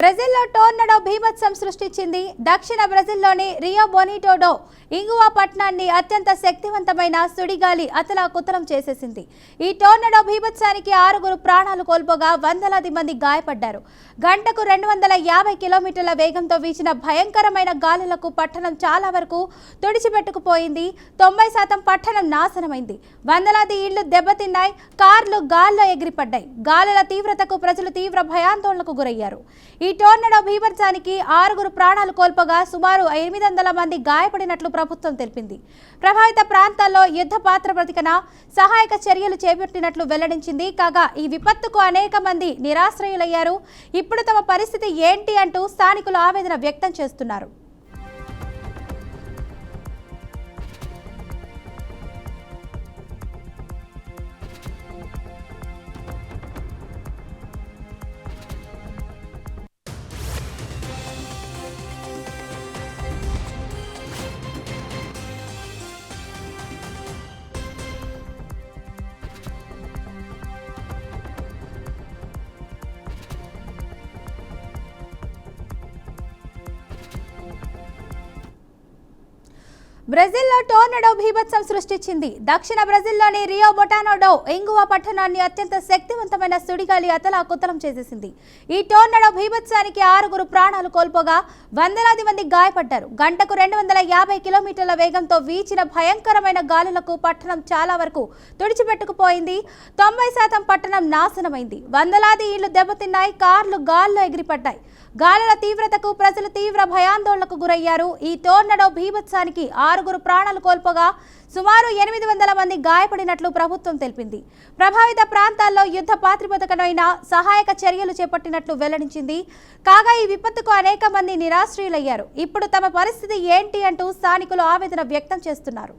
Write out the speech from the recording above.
బ్రెజిల్లో టోర్నడో భీభత్సం సృష్టించింది. దక్షిణ బ్రెజిల్లోని రియో బోనిటో ఇంగువా పట్టణాన్ని అత్యంత శక్తివంతమైన సుడిగాలి అతలాకుతలం చేసేసింది. ఈ టోర్నడో భీభత్సానికి 6 ప్రాణాలు కోల్పోగా వందలాది మంది గాయపడ్డారు. గంటకు 250 కిలోమీటర్ల వేగంతో వీచిన భయంకరమైన గాలులకు పట్టణం చాలా వరకు తుడిచిపెట్టుకుపోయింది. 90% పట్టణం నాశనమైంది. వందలాది ఇళ్లు దెబ్బతిన్నాయి. కార్లు గాల్లో ఎగిరిపడ్డాయి. గాలుల తీవ్రతకు ప్రజలు తీవ్ర భయాందోళనకు గురయ్యారు. ఈ టోర్నడో భీభత్సానికి 6 ప్రాణాలు కోల్పోగా సుమారు 800 మంది గాయపడినట్లు ప్రభుత్వం తెలిపింది. ప్రభావిత ప్రాంతాల్లో యుద్ధ ప్రాతిపదికన సహాయక చర్యలు చేపట్టినట్లు వెల్లడించింది. కాగా ఈ విపత్తుకు అనేక మంది నిరాశ్రయులయ్యారు. ఇప్పుడు తమ పరిస్థితి ఏంటి అంటూ స్థానికులు ఆవేదన వ్యక్తం చేస్తున్నారు. బ్రెజిల్లో టోర్నడో భీభత్సం సృష్టించింది. దక్షిణ బ్రెజిల్లోని రియో బోనిటో ఇంగువా పట్టణాన్ని అత్యంత శక్తివంతమైన సుడిగాలి అతలాకుతలం చేసేసింది. ఈ టోర్నడో భీభత్సానికి 6 ప్రాణాలు కోల్పోగా వందలాది మంది గాయపడ్డారు. గంటకు 250 కిలోమీటర్ల వేగంతో వీచిన భయంకరమైన గాలులకు పట్టణం చాలా వరకు తుడిచిపెట్టుకుపోయింది. 90% పట్టణం నాశనమైంది. వందలాది ఇళ్లు దెబ్బతిన్నాయి. కార్లు గాల్లో ఎగిరిపడ్డాయి. గాలుల తీవ్రతకు ప్రజలు తీవ్ర భయాందోళనకు గురయ్యారు. ఈ టోర్నడో భీభత్సానికి 6 ప్రాణాలు కోల్పోగా సుమారు 800 మంది గాయపడినట్లు ప్రభుత్వం తెలిపింది. ప్రభావిత ప్రాంతాల్లో యుద్ధ ప్రాతిపదికన సహాయక చర్యలు చేపట్టినట్లు వెల్లడించింది. కాగా ఈ విపత్తుకు అనేక మంది నిరాశ్రయులయ్యారు. ఇప్పుడు తమ పరిస్థితి ఏంటి అంటూ స్థానికులు ఆవేదన వ్యక్తం చేస్తున్నారు.